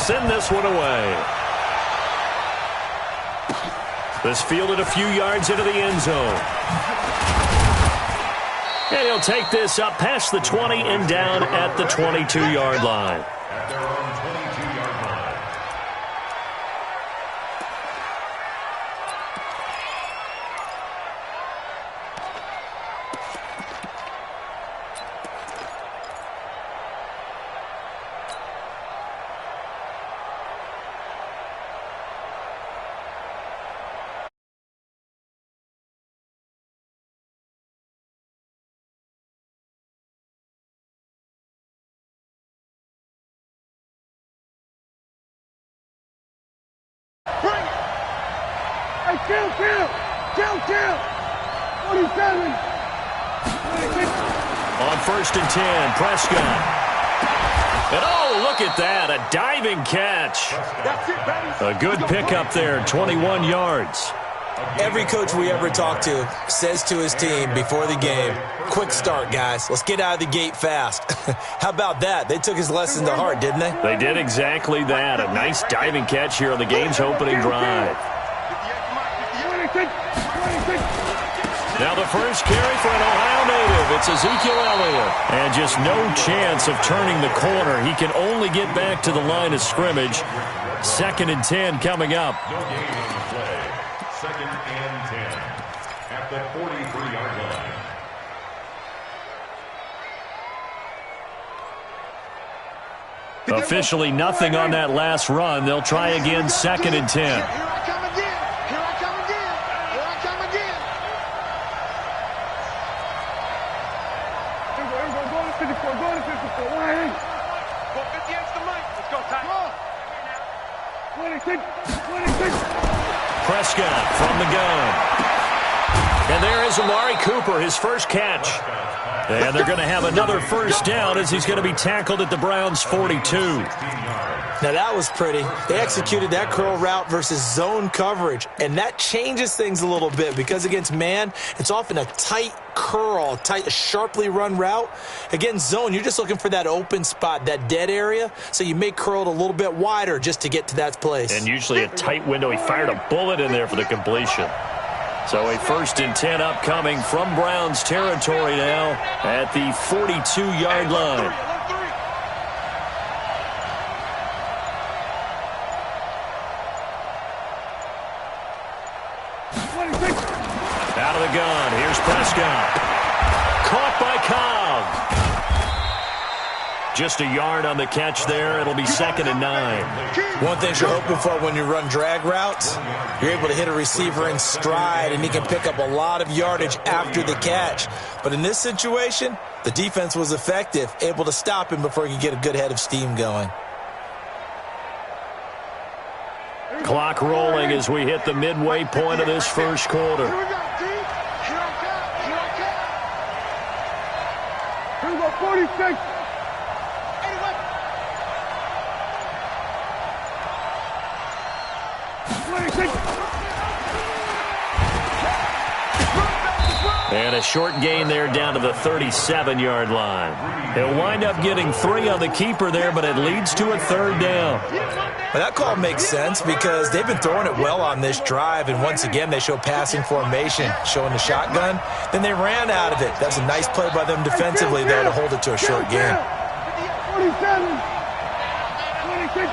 send this one away. This fielded a few yards into the end zone. And he'll take this up past the 20 and down at the 22-yard line. Kill! 47! On 1st and 10, Prescott. And oh, look at that, a diving catch. A good pickup there, 21 yards. Every coach we ever talk to says to his team before the game, quick start, guys. Let's get out of the gate fast. How about that? They took his lesson to heart, didn't they? They did exactly that. A nice diving catch here on the game's opening drive. Now the first carry for an Ohio native. It's Ezekiel Elliott. And just no chance of turning the corner. He can only get back to the line of scrimmage. 2nd and 10 coming up. No gain on the play. 2nd and 10 at the 43-yard line. Officially nothing on that last run. They'll try again, 2nd and 10. Prescott from the gun. And there is Amari Cooper, his first catch. And they're going to have another first down as he's going to be tackled at the Browns' 42. Now, that was pretty. They executed that curl route versus zone coverage, and that changes things a little bit because against man, it's often a tight curl, tight, sharply run route. Against zone, you're just looking for that open spot, that dead area, so you may curl it a little bit wider just to get to that place. And usually a tight window. He fired a bullet in there for the completion. So a 1st and 10 upcoming from Browns territory now at the 42-yard line. Out of the gun. Here's Prescott. Caught by Cobb. Just a yard on the catch there. It'll be 2nd and 9. One thing you're hoping for when you run drag routes, you're able to hit a receiver in stride, and he can pick up a lot of yardage after the catch. But in this situation, the defense was effective, able to stop him before he could get a good head of steam going. Clock rolling as we hit the midway point of this first quarter. Here we go, 46. And a short gain there down to the 37-yard line. He'll wind up getting 3 on the keeper there, but it leads to a 3rd down. Well, that call makes sense because they've been throwing it well on this drive, and once again they show passing formation, showing the shotgun. Then they ran out of it. That's a nice play by them defensively, though, to hold it to a short gain. 27. 26.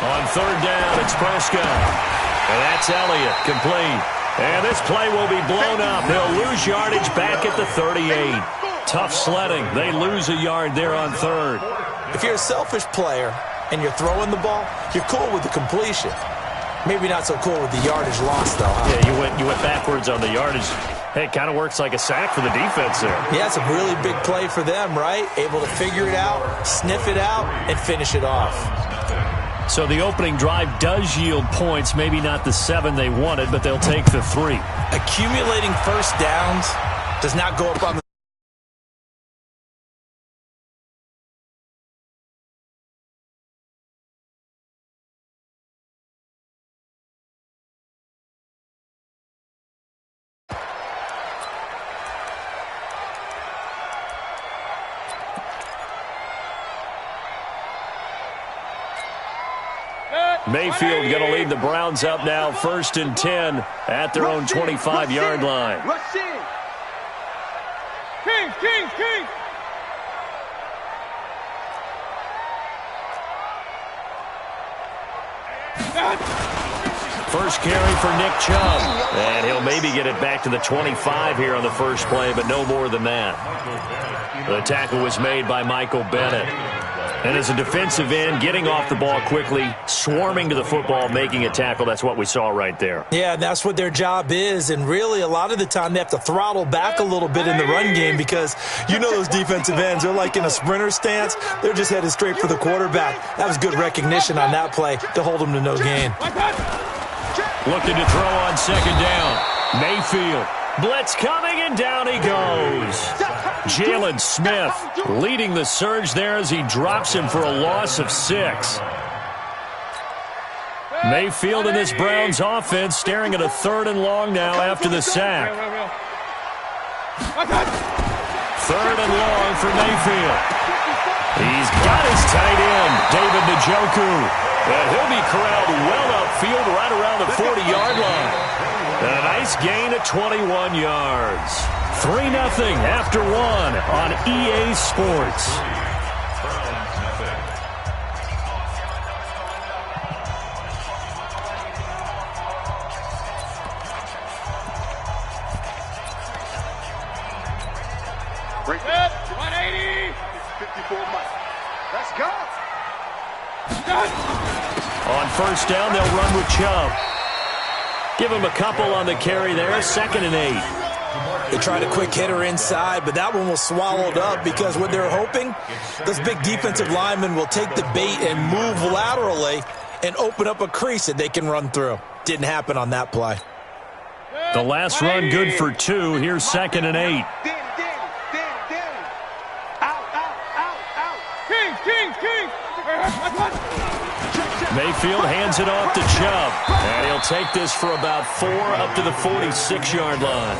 On 3rd down, it's Prescott. And that's Elliott, complete. And this play will be blown up. He'll lose yardage back at the 38. Tough sledding. They lose a yard there on 3rd. If you're a selfish player and you're throwing the ball, you're cool with the completion. Maybe not so cool with the yardage loss, though, huh? Yeah, you went backwards on the yardage. Hey, it kind of works like a sack for the defense there. Yeah, it's a really big play for them, right? Able to figure it out, sniff it out, and finish it off. So the opening drive does yield points, maybe not the 7 they wanted, but they'll take the 3. Accumulating first downs does not go up on the Mayfield going to lead the Browns up now, 1st and 10 at their own 25-yard line. King. First carry for Nick Chubb. And he'll maybe get it back to the 25 here on the first play, but no more than that. The tackle was made by Michael Bennett. And as a defensive end, getting off the ball quickly, swarming to the football, making a tackle, that's what we saw right there. Yeah, that's what their job is. And really, a lot of the time, they have to throttle back a little bit in the run game because you know those defensive ends, they're like in a sprinter stance. They're just headed straight for the quarterback. That was good recognition on that play to hold them to no gain. Looking to throw on 2nd down. Mayfield. Blitz coming, and down he goes. Jalen Smith leading the surge there as he drops him for a loss of 6. Mayfield in this Browns offense staring at a 3rd and long now after the sack. 3rd and long for Mayfield. He's got his tight end, David Njoku. And he'll be corralled well upfield right around the 40-yard line. A nice gain of 21 yards. 3-0 after 1 on EA Sports. Break it. 180. 54 miles. Let's go. On 1st down, they'll run with Chubb. Give him a couple on the carry there, 2nd and 8. They tried a quick hitter inside, but that one was swallowed up because what they're hoping, those big defensive linemen will take the bait and move laterally and open up a crease that they can run through. Didn't happen on that play. The last run good for 2. Here's 2nd and 8. Mayfield hands it off to Chubb. And he'll take this for about 4 up to the 46-yard line.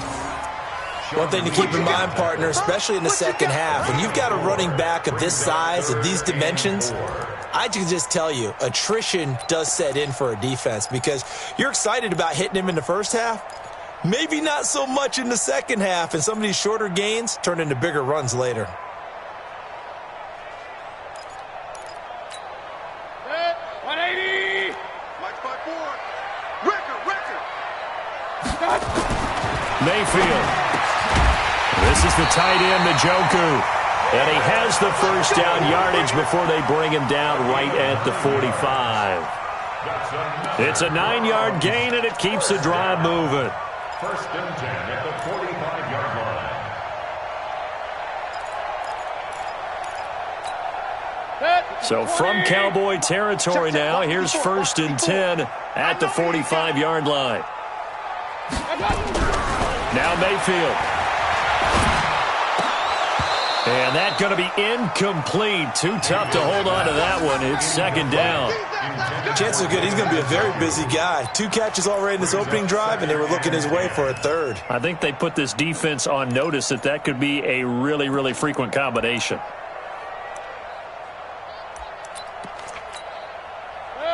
One thing to keep in mind, partner, especially in the second half, when you've got a running back of this size, of these dimensions, I can just tell you, attrition does set in for a defense because you're excited about hitting him in the first half. Maybe not so much in the second half, and some of these shorter gains turn into bigger runs later. Mayfield. This is the tight end, Njoku. And he has the first down yardage before they bring him down right at the 45. It's a 9-yard gain, and it keeps the drive moving. 1st and 10 at the 45-yard line. So from Cowboy territory now, here's 1st and 10 at the 45-yard line. Now Mayfield. And that's going to be incomplete. Too tough to hold on to that one. It's 2nd down. Chances are good he's going to be a very busy guy. 2 catches already in this opening drive, and they were looking his way for a 3rd. I think they put this defense on notice that could be a really, really frequent combination.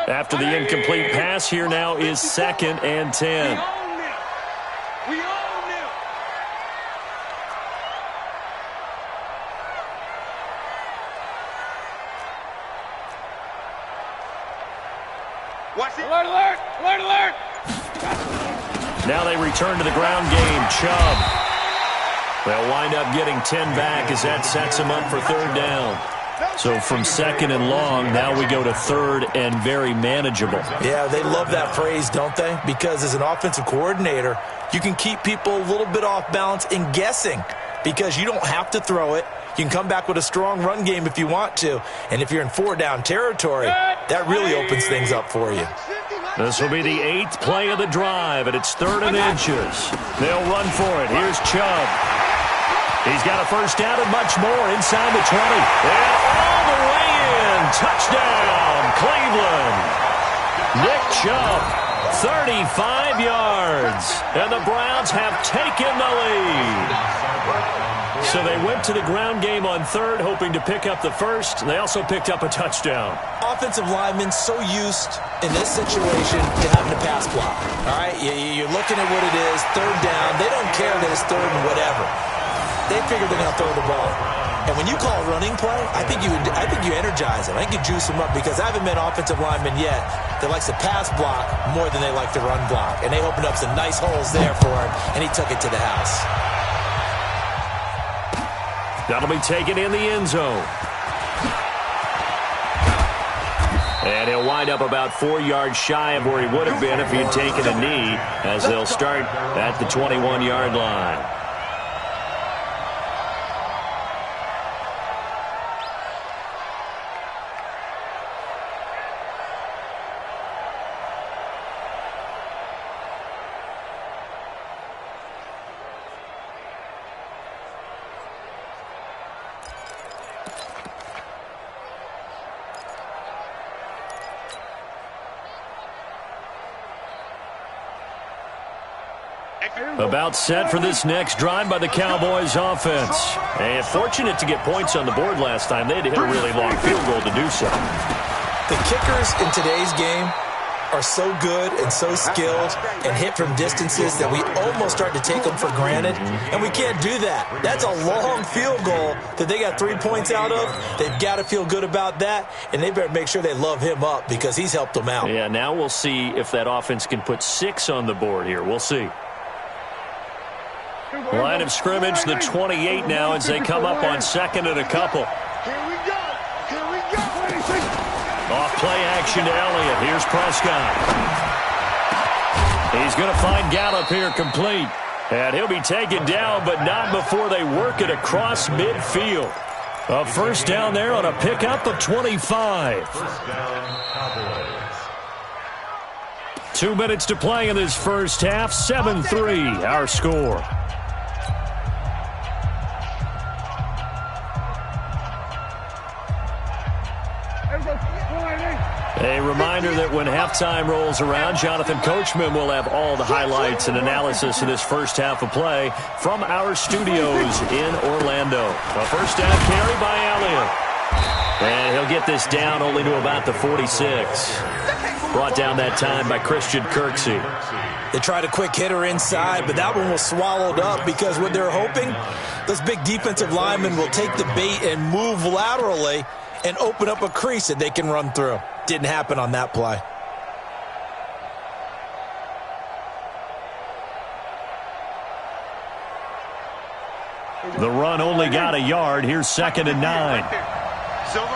After the incomplete pass, here now is 2nd and 10. Alert! Now they return to the ground game. Chubb. They'll wind up getting 10 back as that sets them up for 3rd down. So from 2nd and long, now we go to 3rd and very manageable. Yeah, they love that phrase, don't they? Because as an offensive coordinator, you can keep people a little bit off balance and guessing because you don't have to throw it. You can come back with a strong run game if you want to. And if you're in 4-down territory, that really opens things up for you. This will be the 8th play of the drive, and it's 3rd and inches. They'll run for it. Here's Chubb. He's got a first down and much more inside the 20. And all the way in. Touchdown, Cleveland. Nick Chubb, 35 yards. And the Browns have taken the lead. So they went to the ground game on third, hoping to pick up the first. They also picked up a touchdown. Offensive linemen so used in this situation to having to pass block. All right, you're looking at what it is, third down. They don't care that it's third and whatever. They figure they're going to throw the ball. And when you call a running play, I think you energize them. I think you juice them up because I haven't met offensive linemen yet that likes to pass block more than they like to run block. And they opened up some nice holes there for him, and he took it to the house. That'll be taken in the end zone. And he'll wind up about 4 yards shy of where he would have been if he had taken a knee, as they'll start at the 21-yard line. About set for this next drive by the Cowboys offense. And fortunate to get points on the board last time. They had to hit a really long field goal to do so. The kickers in today's game are so good and so skilled and hit from distances that we almost start to take them for granted. And we can't do that. That's a long field goal that they got 3 points out of. They've got to feel good about that, and they better make sure they love him up because he's helped them out. Yeah, now we'll see if that offense can put 6 on the board here. We'll see. Line of scrimmage, the 28 now as they come up on second and a couple. Here we go. Here we go. Off play action to Elliott. Here's Prescott. He's going to find Gallup here complete. And he'll be taken down, but not before they work it across midfield. A first down there on a pickup of 25. First down, Cowboys. 2 minutes to play in this first half. 7-3 our score. A reminder that when halftime rolls around, Jonathan Coachman will have all the highlights and analysis of this first half of play from our studios in Orlando. A first down carry by Elliott. And he'll get this down only to about the 46. Brought down that time by Christian Kirksey. They tried a quick hitter inside, but that one was swallowed up because what they're hoping, those big defensive linemen will take the bait and move laterally and open up a crease that they can run through. Didn't happen on that play. The run only got a yard. Here's 2nd and 9. Silver.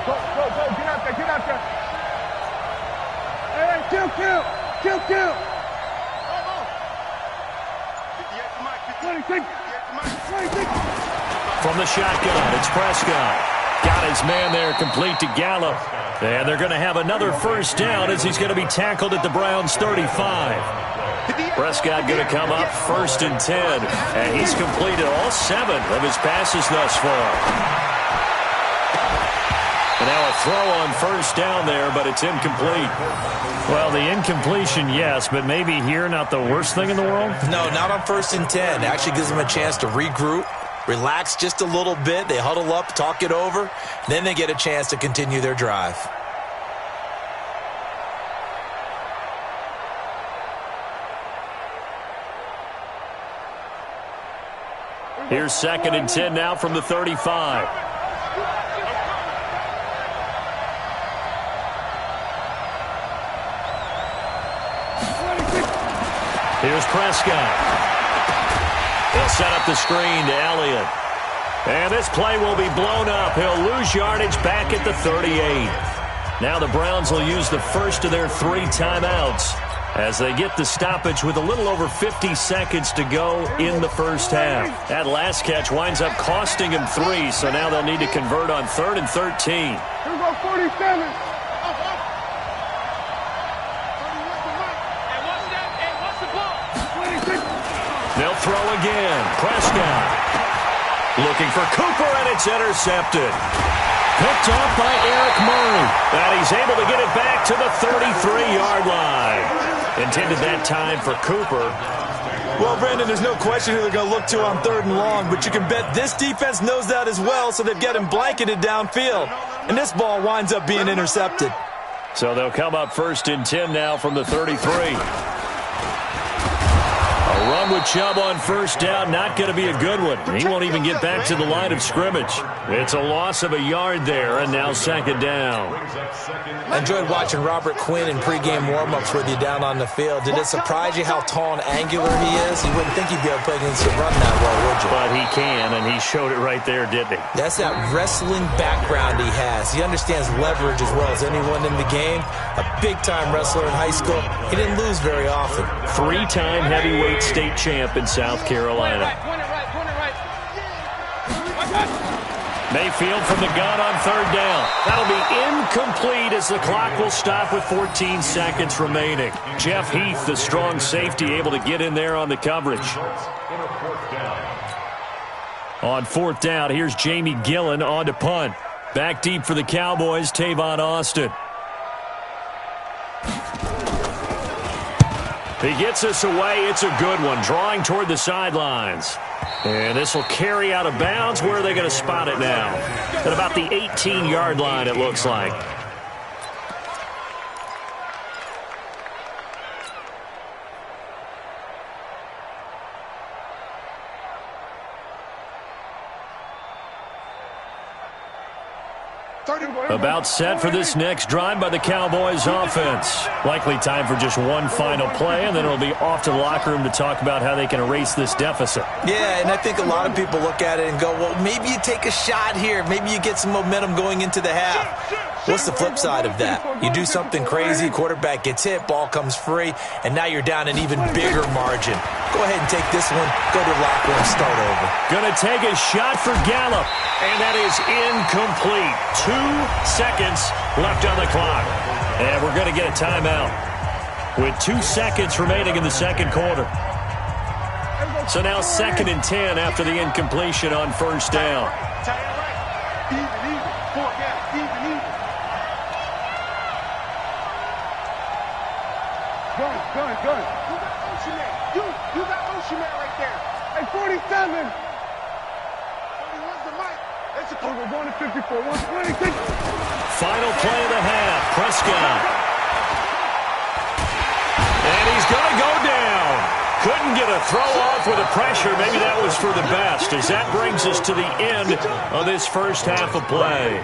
Go, get out there. Hey, kill. 26. From the shotgun, it's Prescott. Got his man there complete to Gallup. And they're going to have another first down as he's going to be tackled at the Browns' 35. Prescott going to come up 1st and 10. And he's completed all 7 of his passes thus far. And now a throw on first down there, but it's incomplete. Well, the incompletion, yes, but maybe here not the worst thing in the world? No, not on 1st and 10. It actually gives them a chance to regroup, relax just a little bit. They huddle up, talk it over. Then they get a chance to continue their drive. Here's 2nd and 10 now from the 35. Here's Prescott. He'll set up the screen to Elliott. And this play will be blown up. He'll lose yardage back at the 38. Now the Browns will use the first of their 3 timeouts as they get the stoppage with a little over 50 seconds to go in the first half. That last catch winds up costing him 3, so now they'll need to convert on 3rd and 13. Here we go, 47. They'll throw again. Prescott looking for Cooper, and it's intercepted. Picked off by Eric Murray. And he's able to get it back to the 33-yard line. Intended that time for Cooper. Well, Brandon, there's no question who they're going to look to on 3rd and long, but you can bet this defense knows that as well, so they've got him blanketed downfield. And this ball winds up being intercepted. So they'll come up 1st and 10 now from the 33. A run with Chubb on 1st down, not going to be a good one. He won't even get back to the line of scrimmage. It's a loss of a yard there, and now 2nd down. I enjoyed watching Robert Quinn in pregame warm-ups with you down on the field. Did it surprise you how tall and angular he is? You wouldn't think he'd be able to play against the run that well, would you? But he can, and he showed it right there, didn't he? That's that wrestling background he has. He understands leverage as well as anyone in the game. A big-time wrestler in high school. He didn't lose very often. 3-time heavyweight state champ in South Carolina. Mayfield from the gun on 3rd down. That'll be incomplete as the clock will stop with 14 seconds remaining. Jeff Heath, the strong safety, able to get in there on the coverage. On 4th down, here's Jamie Gillen on to punt. Back deep for the Cowboys, Tavon Austin. He gets us away. It's a good one, drawing toward the sidelines. And this will carry out of bounds. Where are they going to spot it now? At about the 18-yard line, it looks like. About set for this next drive by the Cowboys offense. Likely time for just one final play, and then it'll be off to the locker room to talk about how they can erase this deficit. Yeah, and I think a lot of people look at it and go, well, maybe you take a shot here. Maybe you get some momentum going into the half. What's the flip side of that? You do something crazy, quarterback gets hit, ball comes free, and now you're down an even bigger margin. Go ahead and take this one, go to the locker room, start over. Gonna take a shot for Gallup, and that is incomplete. 2 seconds left on the clock. And we're gonna get a timeout with 2 seconds remaining in the 2nd quarter. So now 2nd and 10 after the incompletion on 1st down. Gun. You got Ocean Man. You got Ocean Man right there. Hey, 47. 41's the mic. That's a call. We're going to 54. 126. Final play of the half. Prescott. And he's going to go down. Couldn't get a throw off with the pressure. Maybe that was for the best, as that brings us to the end of this first half of play.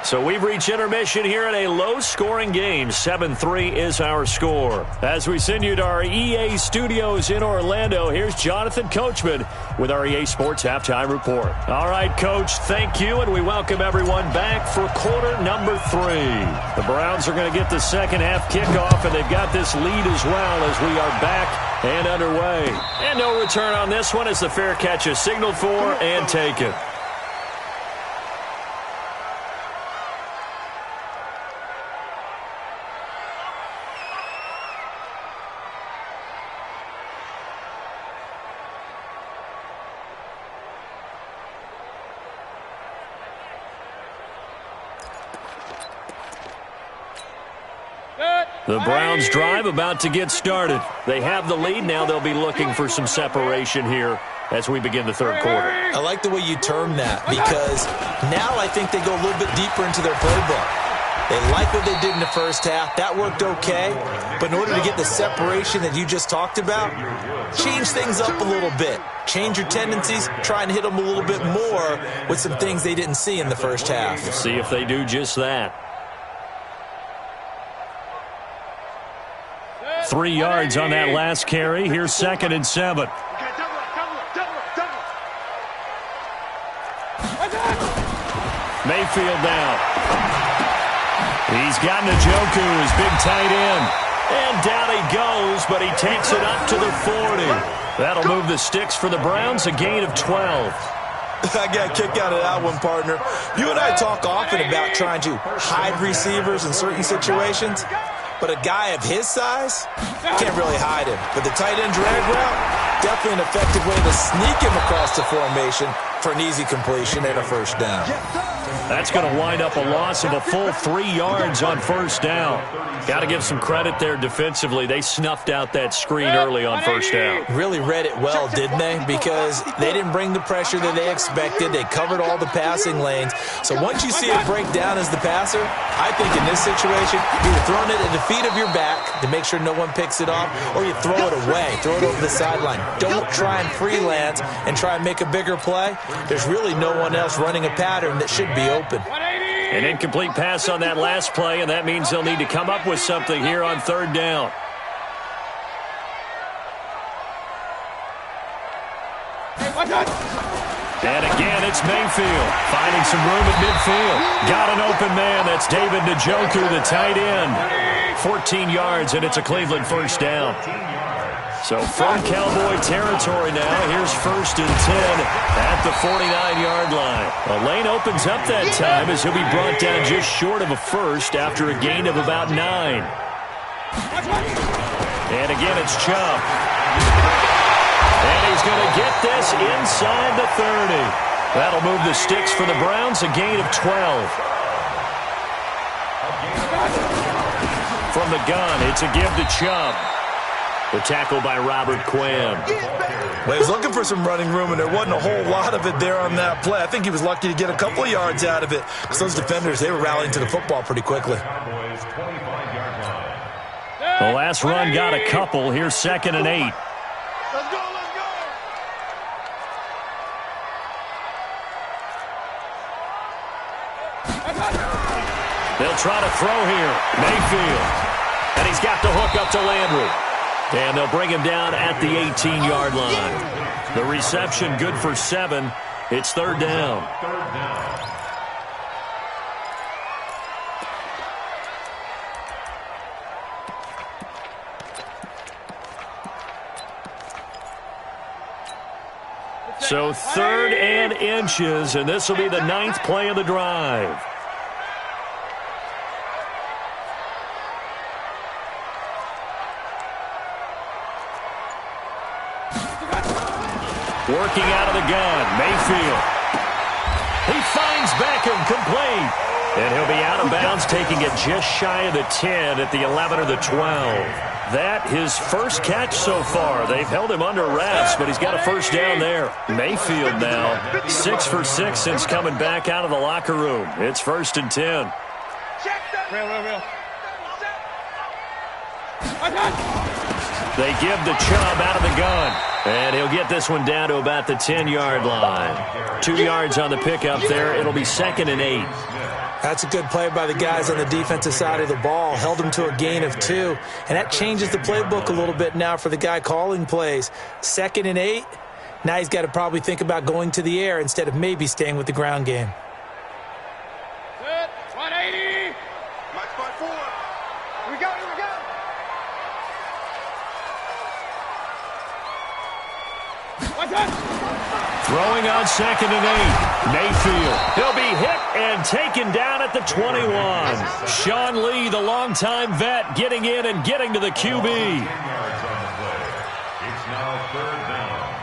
So we've reached intermission here in a low-scoring game. 7-3 is our score. As we send you to our EA studios in Orlando, here's Jonathan Coachman with our EA Sports Halftime Report. All right, Coach, thank you, and we welcome everyone back for quarter number 3. The Browns are going to get the second half kickoff, and they've got this lead as well as we are back and underway. And no return on this one as the fair catch is signaled for and taken. The Browns drive about to get started. They have the lead. Now they'll be looking for some separation here as we begin the 3rd quarter. I like the way you term that, because now I think they go a little bit deeper into their playbook. They like what they did in the first half. That worked okay. But in order to get the separation that you just talked about, change things up a little bit. Change your tendencies. Try and hit them a little bit more with some things they didn't see in the first half. We'll see if they do just that. 3 yards on that last carry. Here's 2nd and 7. Mayfield now. He's got Njoku, his big tight end. And down he goes, but he takes it up to the 40. That'll move the sticks for the Browns, a gain of 12. I got a kick out of that one, partner. You and I talk often about trying to hide receivers in certain situations. But a guy of his size, can't really hide him. But the tight end drag route, definitely an effective way to sneak him across the formation for an easy completion and a first down. That's going to wind up a loss of a full 3 yards on first down. Got to give some credit there defensively. They snuffed out that screen early on first down. Really read it well, didn't they? Because they didn't bring the pressure that they expected. They covered all the passing lanes. So once you see it break down as the passer, I think in this situation, you're throwing it at the feet of your back to make sure no one picks it off, or you throw it away, throw it over the sideline. Don't try and freelance and try and make a bigger play. There's really no one else running a pattern that should be open. An incomplete pass on that last play, and that means they'll need to come up with something here on third down. And again, it's Mayfield finding some room at midfield. Got an open man. That's David Njoku, the tight end. 14 yards, and it's a Cleveland first down. So from Cowboy territory now, here's 1st and 10 at the 49-yard line. A lane opens up that time as he'll be brought down just short of a first after a gain of about 9. And again, it's Chubb. And he's going to get this inside the 30. That'll move the sticks for the Browns, a gain of 12. From the gun, it's a give to Chubb. The tackle by Robert Quinn. Well, he was looking for some running room, and there wasn't a whole lot of it there on that play. I think he was lucky to get a couple of yards out of it, because those defenders, they were rallying to the football pretty quickly. The last run got a couple. Here's 2nd and 8. Let's go, let's go. They'll try to throw here. Mayfield. And he's got the hook up to Landry. And they'll bring him down at the 18-yard line. The reception good for 7. It's third down. So 3rd and inches, and this will be the 9th play of the drive. Working out of the gun, Mayfield. He finds Beckham, complete. And he'll be out of bounds, taking it just shy of the 10 at the 11 or the 12. That his first catch so far. They've held him under wraps, but he's got a first down there. Mayfield now, 6 for 6 since coming back out of the locker room. It's 1st and 10. Real. They give to Chubb out of the gun. And he'll get this one down to about the 10-yard line. 2 yards on the pickup there. It'll be 2nd and 8. That's a good play by the guys on the defensive side of the ball. Held him to a gain of 2. And that changes the playbook a little bit now for the guy calling plays. 2nd and 8. Now he's got to probably think about going to the air instead of maybe staying with the ground game. Good. 180. Match by 4. We go. Throwing on 2nd and 8. Mayfield. He'll be hit and taken down at the 21. Sean Lee, the longtime vet, getting in and getting to the QB. It's now 3rd down.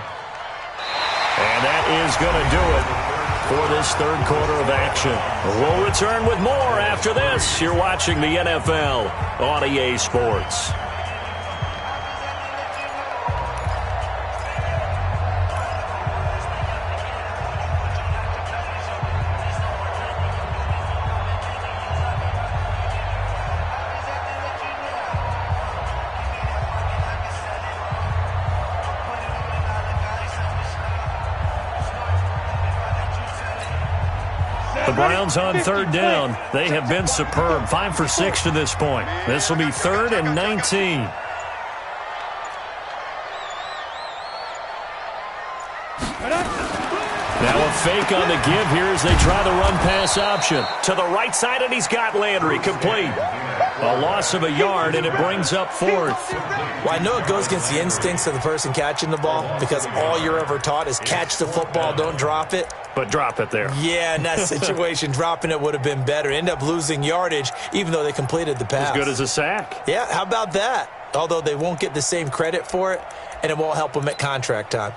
And that is going to do it for this third quarter of action. We'll return with more after this. You're watching the NFL on EA Sports. The Browns on 3rd down. They have been superb. 5 for 6 to this point. This will be 3rd and 19. Now a fake on the give here as they try the run-pass option. To the right side, and he's got Landry complete. A loss of a yard, and it brings up 4th. Well, I know it goes against the instincts of the person catching the ball because all you're ever taught is catch the football, don't drop it. But drop it there. Yeah, in that situation, dropping it would have been better. End up losing yardage, even though they completed the pass. As good as a sack. Yeah, how about that? Although they won't get the same credit for it, and it won't help them at contract time.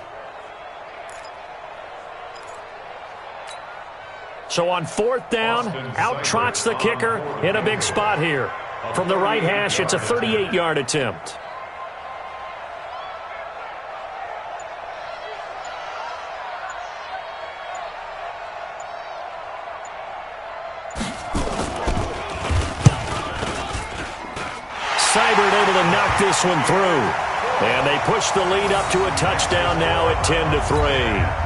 So on fourth down, out trots the kicker in a big spot here. From the right hash, it's a 38-yard attempt. Seibert able to knock this one through. And they push the lead up to a touchdown now at 10-3.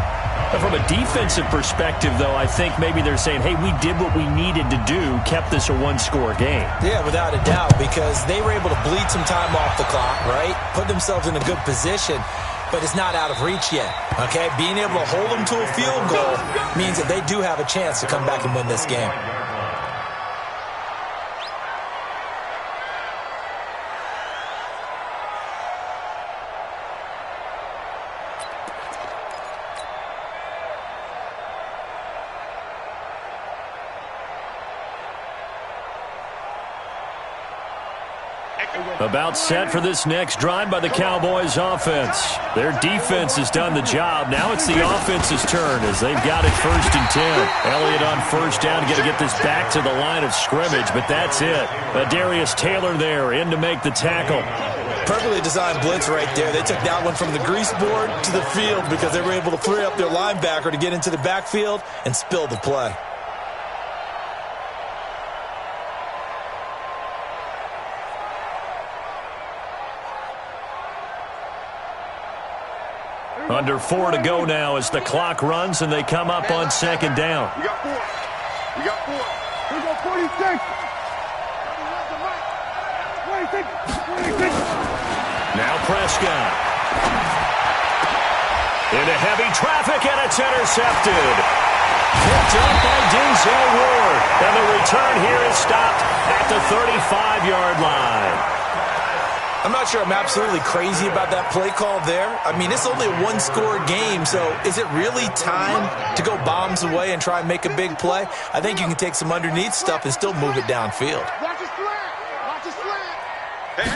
From a defensive perspective, though, I think maybe they're saying, hey, we did what we needed to do, kept this a one-score game. Yeah, without a doubt, because they were able to bleed some time off the clock, right? Put themselves in a good position, but it's not out of reach yet, okay? Being able to hold them to a field goal means that they do have a chance to come back and win this game. About set for this next drive by the Cowboys offense. Their defense has done the job. Now it's the offense's turn as they've got it 1st and 10. Elliott on first down, going to get this back to the line of scrimmage, but that's it. Darius Taylor there in to make the tackle. Perfectly designed blitz right there. They took that one from the grease board to the field because they were able to free up their linebacker to get into the backfield and spill the play. Under 4 to go now as the clock runs and they come up on 2nd down. We got 4. We got 4. Here we go, 46. 26. Now Prescott. Into heavy traffic and it's intercepted. Picked up by Denzel Ward. And the return here is stopped at the 35-yard line. I'm not sure I'm absolutely crazy about that play call there. I mean, it's only a one-score game, so is it really time to go bombs away and try and make a big play? I think you can take some underneath stuff and still move it downfield. Watch his slant. Watch his slant. Hey.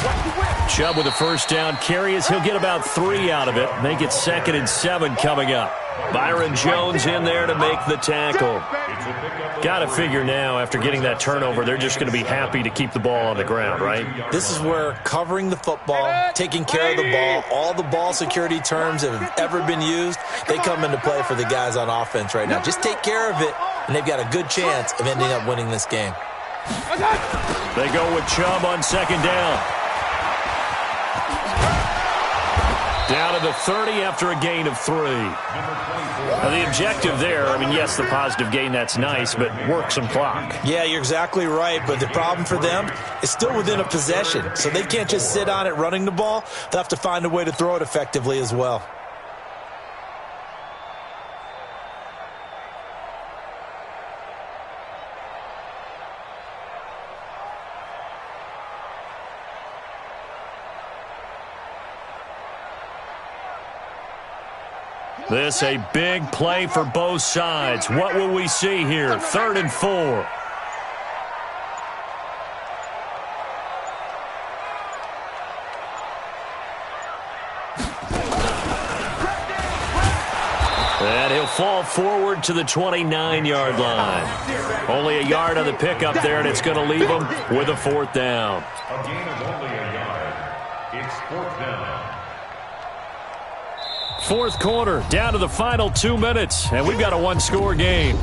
Watch the whip. Chubb with a first down carry as he'll get about 3 out of it. Make it 2nd and 7 coming up. Byron Jones in there to make the tackle. Got to figure now, after getting that turnover, they're just going to be happy to keep the ball on the ground, right? This is where covering the football, taking care of the ball, all the ball security terms that have ever been used, they come into play for the guys on offense right now. Just take care of it, and they've got a good chance of ending up winning this game. They go with Chubb on 2nd down. Down to the 30 after a gain of 3. Now the objective there, I mean, yes, the positive gain, that's nice, but work some clock. Yeah, you're exactly right, but the problem for them is still within a possession, so they can't just sit on it running the ball. They'll have to find a way to throw it effectively as well. This a big play for both sides. What will we see here? 3rd and 4. And he'll fall forward to the 29-yard line. Only a yard on the pickup there, and it's going to leave him with a 4th down. A gain of only a yard. It's 4th down. 4th quarter, down to the final 2 minutes, and we've got a one-score game.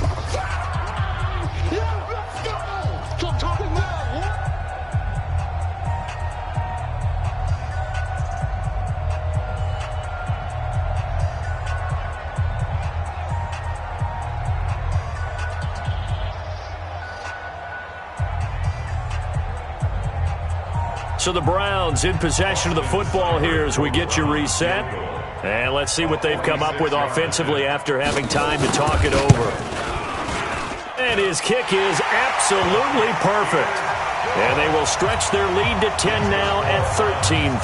So the Browns in possession of the football here as we get you reset. And let's see what they've come up with offensively after having time to talk it over. And his kick is absolutely perfect. And they will stretch their lead to 10 now at 13-3.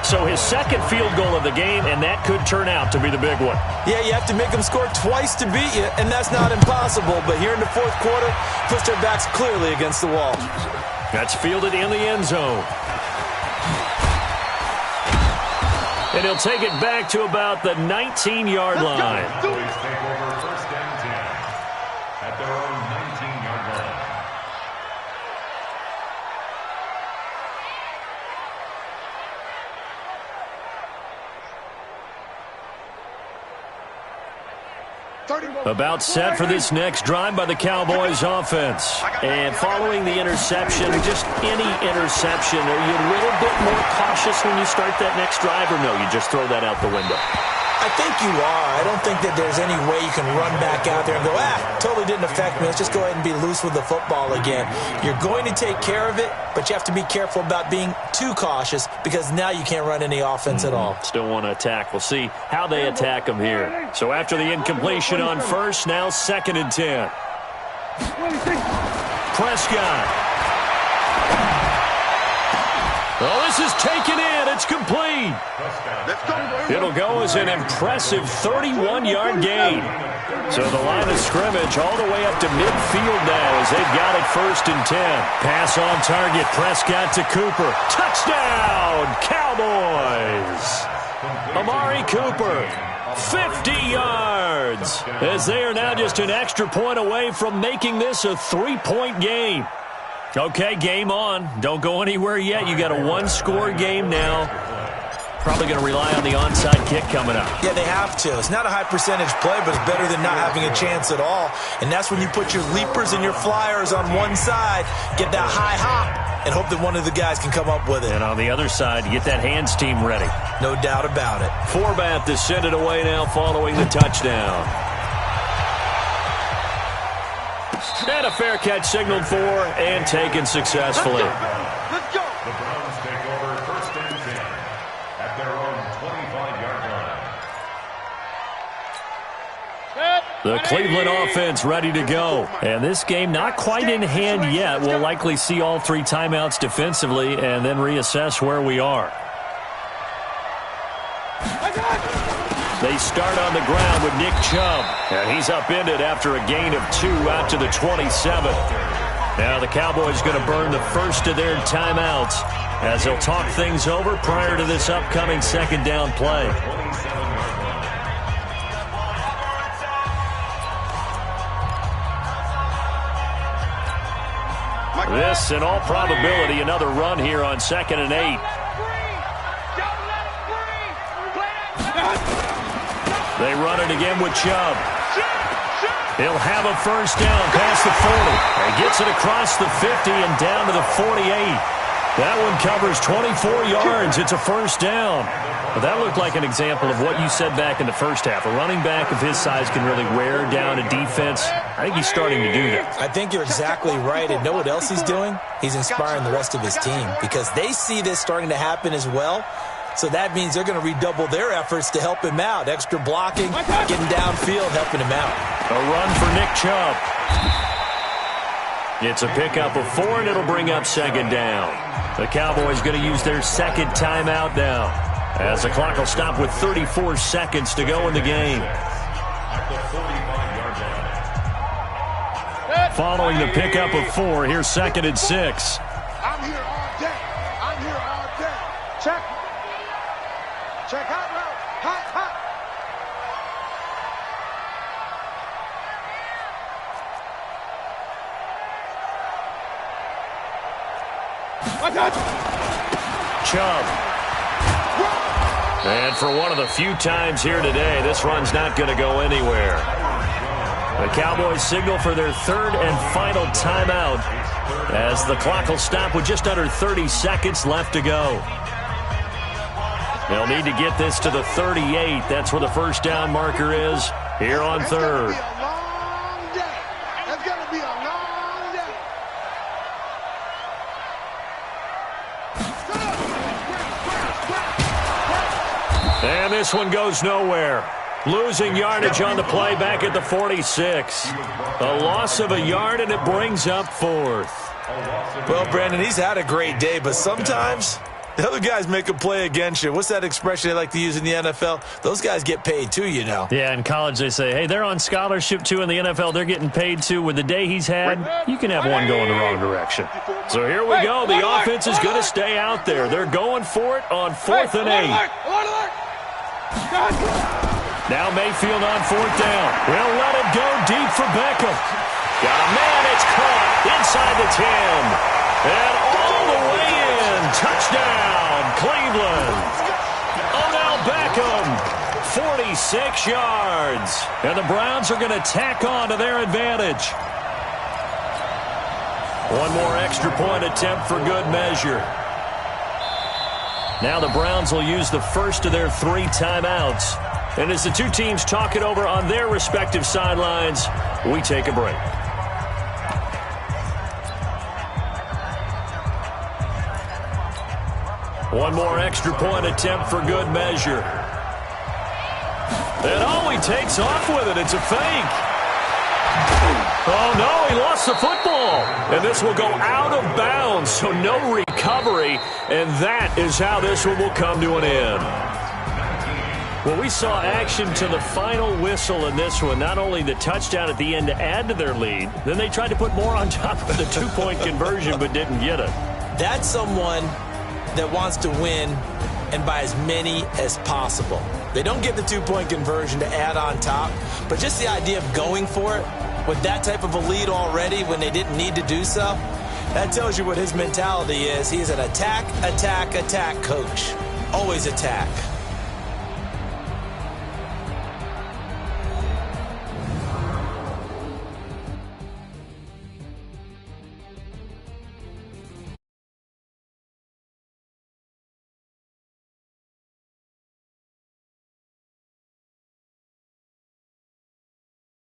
So his 2nd field goal of the game, and that could turn out to be the big one. Yeah, you have to make them score twice to beat you, and that's not impossible. But here in the 4th quarter, push their backs clearly against the wall. That's fielded in the end zone. And he'll take it back to about the 19-yard line. Cowboys take over first and 10 at their own 19-yard line. About set for this next drive by the Cowboys offense. And following the interception, just any interception, are you a little bit more cautious when you start that next drive, or no, you just throw that out the window? I think you are. I don't think that there's any way you can run back out there and go, totally didn't affect me. Let's just go ahead and be loose with the football again. You're going to take care of it, but you have to be careful about being too cautious because now you can't run any offense at all. Still want to attack. We'll see how they attack them here. So after the incompletion on first, now 2nd and 10. Prescott. Oh, this is taken in. It's complete. It'll go as an impressive 31-yard gain. So the line of scrimmage all the way up to midfield now as they've got it 1st and 10. Pass on target. Prescott to Cooper. Touchdown, Cowboys. Amari Cooper, 50 yards. As they are now just an extra point away from making this a 3-point game. Okay, game on. Don't go anywhere yet. You got a one-score game now. Probably going to rely on the onside kick coming up. Yeah, they have to. It's not a high-percentage play, but it's better than not having a chance at all. And that's when you put your leapers and your flyers on one side, get that high hop, and hope that one of the guys can come up with it. And on the other side, get that hands team ready. No doubt about it. Forbath to send it away now following the touchdown. And a fair catch signaled for and taken successfully. Let's go. The Browns take over first and 10 at their own 25-yard line. The Cleveland offense ready to go. And this game not quite in hand yet. We'll likely see all 3 timeouts defensively and then reassess where we are. They start on the ground with Nick Chubb. And he's upended after a gain of 2 out to the 27. Now the Cowboys going to burn the first of their timeouts as they'll talk things over prior to this upcoming 2nd down play. This, in all probability, another run here on 2nd and 8. They run it again with Chubb. He'll have a first down past the 40. And gets it across the 50 and down to the 48. That one covers 24 yards. It's a first down. But that looked like an example of what you said back in the first half. A running back of his size can really wear down a defense. I think he's starting to do that. I think you're exactly right. And know what else he's doing? He's inspiring the rest of his team because they see this starting to happen as well. So that means they're going to redouble their efforts to help him out. Extra blocking, getting downfield, helping him out. A run for Nick Chubb. It's a pickup of 4, and it'll bring up 2nd down. The Cowboys going to use their 2nd timeout now, as the clock will stop with 34 seconds to go in the game. Following the pickup of 4, here's 2nd and 6. I'm here all day. I'm here all day. Check. Check hot route. Hot. Chubb. And for one of the few times here today, this run's not going to go anywhere. The Cowboys signal for their 3rd and final timeout as the clock will stop with just under 30 seconds left to go. They'll need to get this to the 38. That's where the first down marker is here on 3rd. It's going to be a long day. And this one goes nowhere. Losing yardage on the play back at the 46. A loss of a yard, and it brings up 4th. Well, Brandon, he's had a great day, but sometimes the other guys make a play against you. What's that expression they like to use in the NFL? Those guys get paid too, you know. Yeah, in college they say, hey, they're on scholarship too. In the NFL, they're getting paid too. With the day he's had, you can have one go in the wrong direction. So here we go. The offense is going to stay out there. They're going for it on 4th and 8. Now Mayfield on 4th down. Will let it go deep for Beckham. Got a man, it's caught inside the 10. And all the way in. Touchdown, Cleveland. Odell Beckham, 46 yards. And the Browns are going to tack on to their advantage. One more extra point attempt for good measure. Now the Browns will use the first of their 3 timeouts. And as the two teams talk it over on their respective sidelines, we take a break. One more extra point attempt for good measure. And oh, he takes off with it. It's a fake. Oh, no, he lost the football. And this will go out of bounds, so no recovery. And that is how this one will come to an end. Well, we saw action to the final whistle in this one. Not only the touchdown at the end to add to their lead, then they tried to put more on top of the 2-point conversion but didn't get it. That's someone that wants to win and by as many as possible. They don't get the 2-point conversion to add on top, but just the idea of going for it with that type of a lead already when they didn't need to do so, that tells you what his mentality is. He's an attack, attack, attack coach. Always attack.